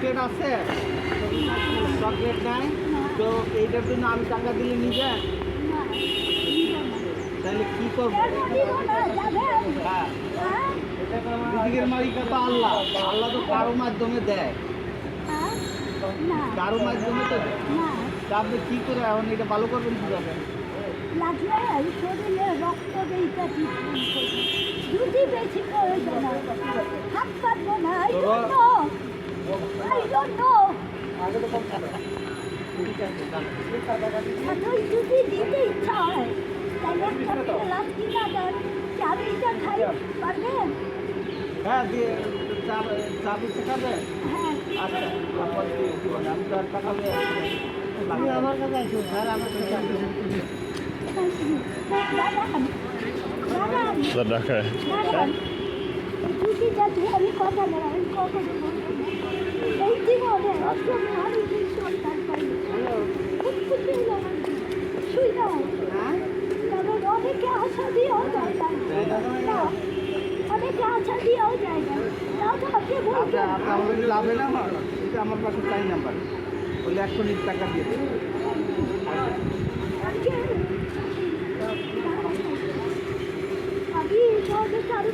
Chocolate আছে? Chocolate নাই? তো এইটার জন্য আমি টাকা দিলে নিবে? তাহলে কি করবো? হ্যাঁ, রিজিকের মালিক তো আল্লাহ। আল্লাহ তো কারো মাধ্যমে দেয়, কারো মাধ্যমে তো দেয়। তা আপনি কি করে এখন এটা ভালো করবেন কিভাবে? শরীরে রক্ত দিতে যদি বেশি প্রয়োজন হাত পাতবো না। যদি দিতে ইচ্ছা হয় তাহলে একটা লাভ কিনা দেন, চাবিটা খাই পারবেন? হ্যাঁ, দিয়ে চাবি শেখাবে। হ্যাঁ, আচ্ছা, আমি তো আর টাকা আমার কাছে আসুন স্যার, আমার কাছে ঢাকায় যদি যাচ্ছি আমি কথা বলা আমি কখনো বলবো না। এই জীবনে আমি সন্তান পাই খুব খুশি হলাম। শুই না তবে অনেকে আশা দিয়েও যায় না, অনেকে আশা দিয়েও যায় না। তাও তো আপনি বলছেন আমাদের লাভে না হয়, এটা আমার পাশে তাই নাম্বার বলে 100 টাকা দিয়ে দেবে। আমি